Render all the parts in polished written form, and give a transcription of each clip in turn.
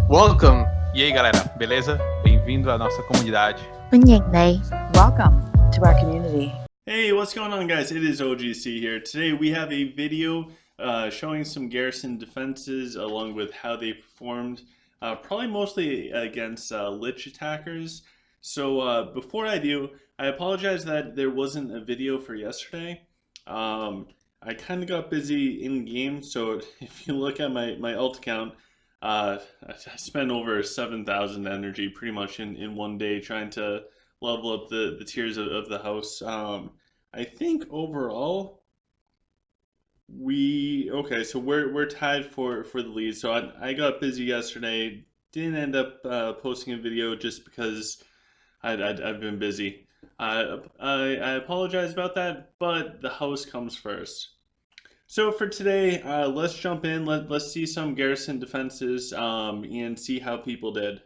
Welcome! E aí, galera, beleza? Bem-vindo à nossa comunidade. Welcome to our community. Hey, what's going on, guys? It is OGC here. Today we have a video showing some Garrison defenses along with how they performed, probably mostly against Lich attackers. So before I do, I apologize that there wasn't a video for yesterday. I kind of got busy in game, so if you look at my ult account, I spent over 7,000 energy pretty much in one day trying to level up the tiers of the house. I think overall so we're tied for the lead. So I got busy yesterday. Didn't end up posting a video just because I've been busy. I apologize about that, but the house comes first. So for today, let's jump in. Let's see some Garrison defenses and see how people did.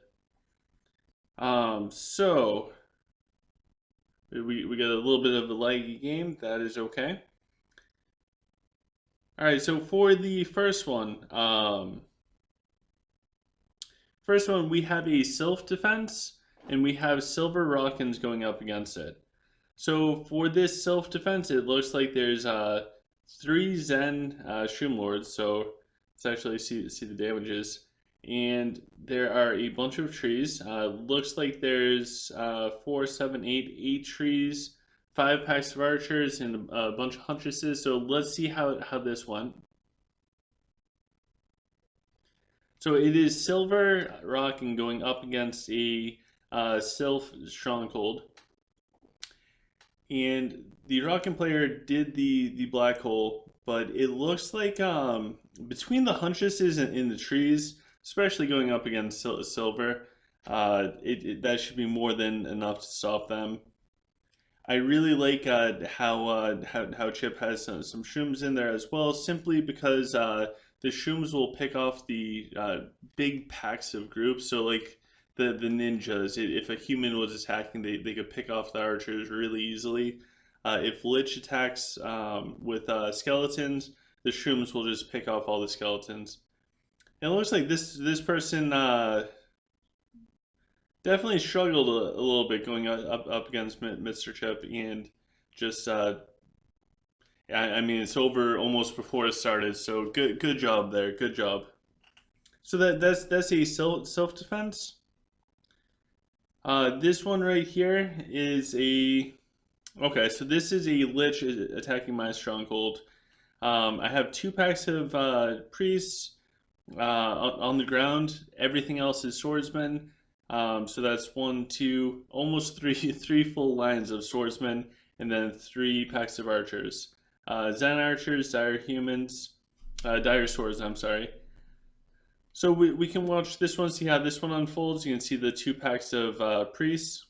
So we got a little bit of a laggy game. That is okay. All right. So for the first one we have a Sylph defense, and we have Silver Rockins going up against it. So for this Sylph defense, it looks like there's 3 Zen Shroom Lords, so let's actually see the damages. And there are a bunch of trees. Looks like there's 4, 7, 8 trees, 5 packs of archers, and a bunch of huntresses. So let's see how this went. So it is Silver Rockin going up against a Sylph Stronghold. And the Rockin player did the black hole, but it looks like between the huntresses and the trees, especially going up against Silver, that should be more than enough to stop them. I really like how Chip has some shrooms in there as well, simply because the shrooms will pick off the big packs of groups. So like the ninjas, if a human was attacking, they could pick off the archers really easily. If Lich attacks with skeletons, the shrooms will just pick off all the skeletons. And it looks like this person definitely struggled a little bit going up against Mr. Chip, and just I mean, it's over almost before it started. So good job there, good job. So that's a self defense. This one right here is okay. So this is a Lich attacking my stronghold. I have 2 packs of priests on the ground. Everything else is swordsmen. So that's 1, 2, almost three full lines of swordsmen, and then 3 packs of archers. Zen archers, dire humans, dire swords. I'm sorry. So we can watch this one, see how this one unfolds. You can see the 2 packs of priests.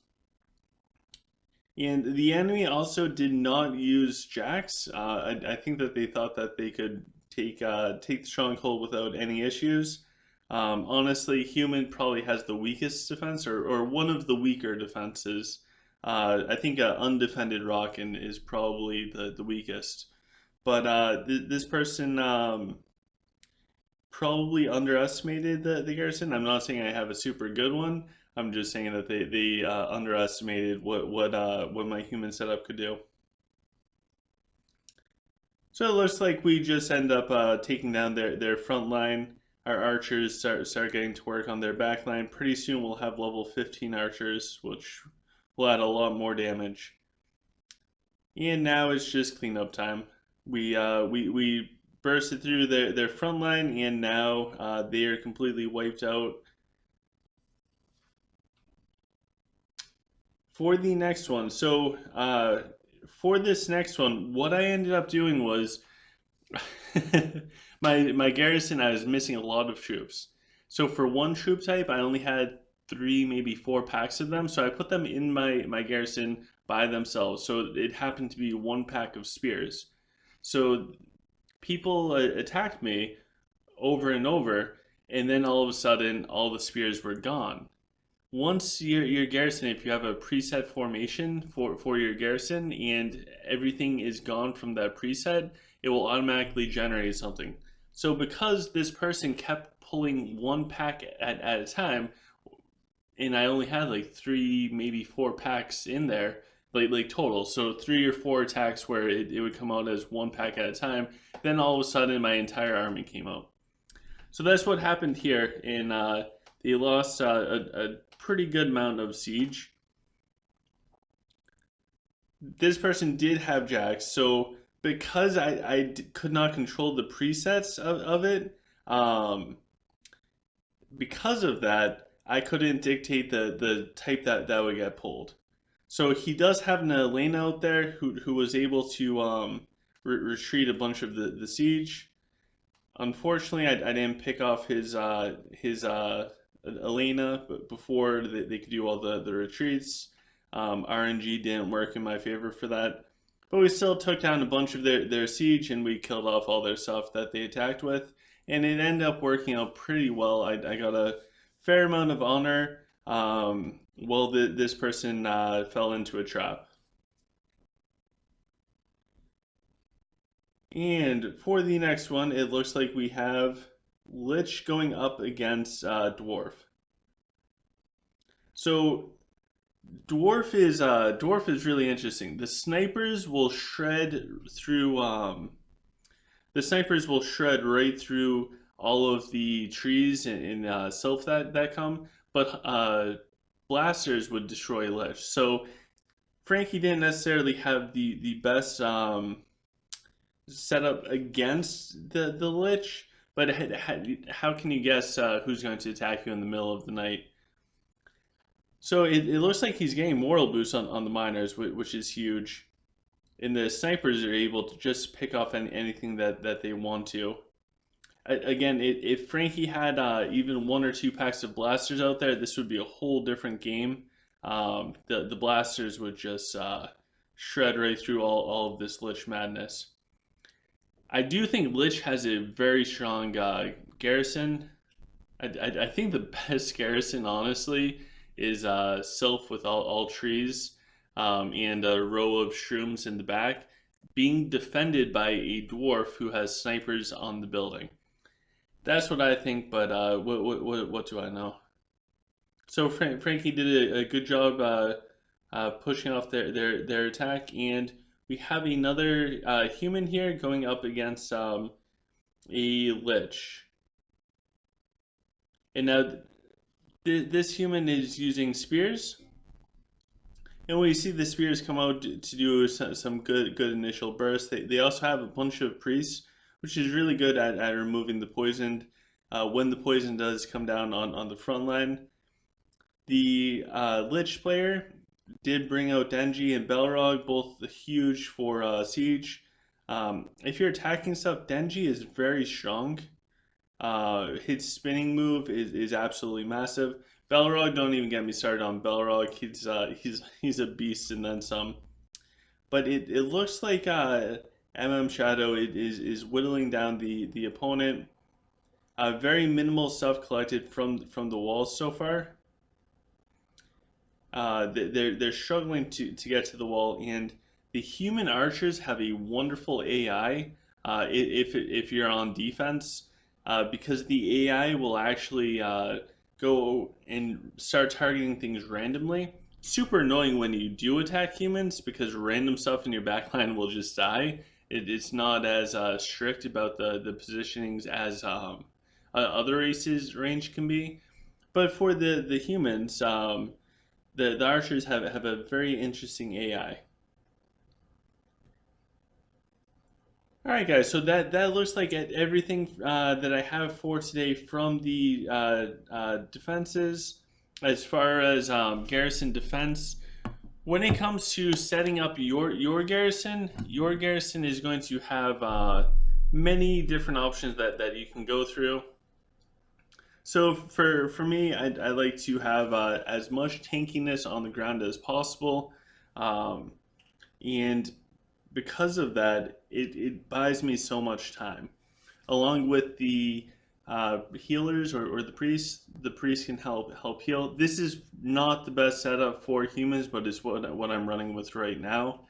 And the enemy also did not use jacks. I think that they thought that they could take the stronghold without any issues. Honestly, human probably has the weakest defense, or one of the weaker defenses. I think undefended Rockin is probably the weakest. But this person probably underestimated the Garrison. I'm not saying I have a super good one. I'm just saying that they underestimated what my human setup could do. So it looks like we just end up taking down their front line. Our archers start getting to work on their back line. Pretty soon we'll have level 15 archers, which will add a lot more damage. And now it's just cleanup time. We bursted through their front line, and now they are completely wiped out. For the next one, so for this next one, what I ended up doing was my garrison, I was missing a lot of troops. So for one troop type, I only had 3, maybe 4 packs of them. So I put them in my garrison by themselves. So it happened to be 1 pack of spears. So people attacked me over and over, and then all of a sudden, all the spears were gone. Once your garrison, if you have a preset formation for your garrison and everything is gone from that preset, it will automatically generate something. So because this person kept pulling one pack at a time, and I only had like 3, maybe 4 packs in there, like total. So 3 or 4 attacks where it would come out as one pack at a time. Then all of a sudden, my entire army came out. So that's what happened here, and they lost a pretty good amount of siege. This person did have jacks, so because I could not control the presets of it, because of that, I couldn't dictate the type that would get pulled. So he does have an Elaine out there who was able to retreat a bunch of the siege. Unfortunately, I didn't pick off his Elena before they could do all the retreats. RNG didn't work in my favor for that. But we still took down a bunch of their siege, and we killed off all their stuff that they attacked with. And it ended up working out pretty well. I got a fair amount of honor while this person fell into a trap. And for the next one, it looks like we have Lich going up against Dwarf. So Dwarf is really interesting. The snipers will shred through the snipers will shred right through all of the trees in Sylph that come, but blasters would destroy Lich. So Frankie didn't necessarily have the best set up against the Lich, but how can you guess who's going to attack you in the middle of the night? So it looks like he's getting moral boost on the miners, which is huge. And the snipers are able to just pick off anything that they want to. Again, if Frankie had even 1 or 2 packs of blasters out there, this would be a whole different game. The blasters would just shred right through all of this Lich madness. I do think Lich has a very strong garrison. I think the best garrison, honestly, is Sylph with all trees and a row of shrooms in the back, being defended by a dwarf who has snipers on the building. That's what I think, but what do I know? So Frankie did a good job pushing off their attack, and we have another human here going up against a Lich. And now this human is using spears. And when you see the spears come out to do some good initial bursts, they also have a bunch of priests, which is really good at removing the poison when the poison does come down on the front line. The Lich player did bring out Denji and Belrog, both huge for siege. If you're attacking stuff, Denji is very strong. His spinning move is absolutely massive. Belrog, don't even get me started on Belrog. He's a beast and then some. But it looks like Shadow is whittling down the opponent. Very minimal stuff collected from the walls so far. They're struggling to get to the wall, and the human archers have a wonderful AI if you're on defense, because the AI will actually go and start targeting things randomly. Super annoying when you do attack humans because random stuff in your backline will just die. It's not as strict about the positionings as other races range can be. But for the humans, the archers have a very interesting AI. Alright guys, so that looks like everything that I have for today from the defenses. As far as Garrison Defense, when it comes to setting up your garrison is going to have many different options that you can go through. So for me, I like to have as much tankiness on the ground as possible, and because of that, it buys me so much time. Along with the healers or the priests can help heal. This is not the best setup for humans, but it's what I'm running with right now.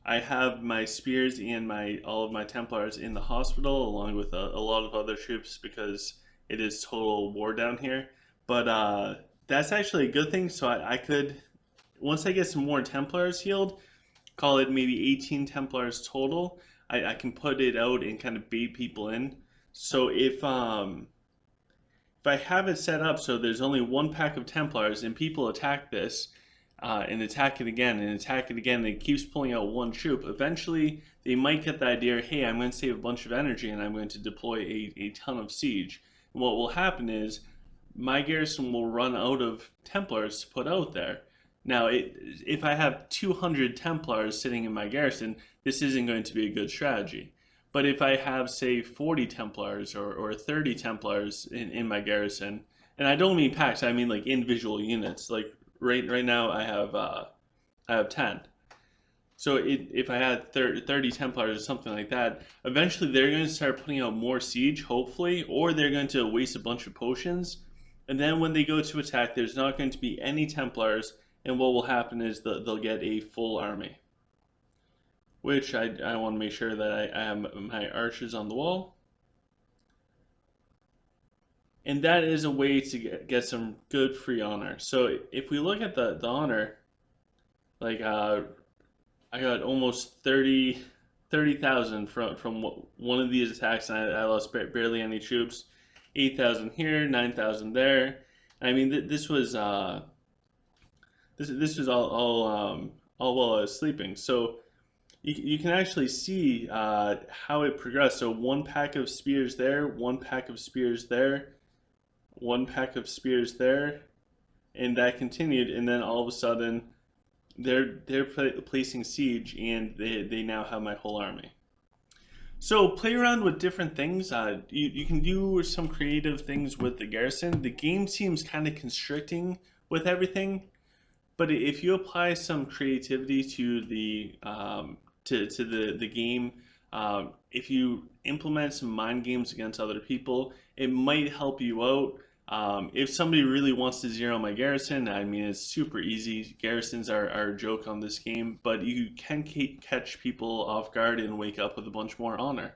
I have my spears and all of my Templars in the hospital, along with a lot of other troops because it is total war down here. But that's actually a good thing. So I could, once I get some more Templars healed, call it maybe 18 Templars total. I can put it out and kind of bait people in. So if I have it set up so there's only one pack of Templars and people attack this, and attack it again and attack it again, and it keeps pulling out one troop, eventually they might get the idea, hey, I'm going to save a bunch of energy and I'm going to deploy a ton of siege. And what will happen is my garrison will run out of Templars to put out there. Now, if I have 200 Templars sitting in my garrison, this isn't going to be a good strategy. But if I have, say, 40 Templars or 30 Templars in my garrison, and I don't mean packs, I mean like individual units. Like right now, I have 10. So if I had 30 Templars or something like that, eventually they're going to start putting out more siege, hopefully, or they're going to waste a bunch of potions. And then when they go to attack, there's not going to be any Templars, and what will happen is they'll get a full army. Which I want to make sure that I have my archers on the wall. And that is a way to get some good free honor. So if we look at the honor, like I got almost 30,000 from one of these attacks, and I lost barely any troops. 8,000 here, 9,000 there. I mean, this was this was all while I was sleeping. So you can actually see how it progressed. So one pack of spears there, one pack of spears there, one pack of spears there, and that continued. And then all of a sudden, they're placing siege, and they now have my whole army. So play around with different things. You can do some creative things with the garrison. The game seems kind of constricting with everything, but if you apply some creativity to the the game, if you implement some mind games against other people, it might help you out. If somebody really wants to zero my garrison, I mean, it's super easy. Garrisons are a joke on this game, but you can catch people off guard and wake up with a bunch more honor.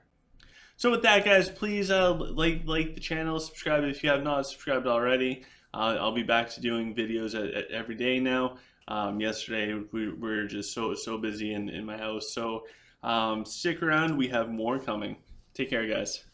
So with that, guys, please like the channel, subscribe if you have not subscribed already. I'll be back to doing videos every day now. Yesterday we were just so busy in my house, so stick around. We have more coming. Take care, guys.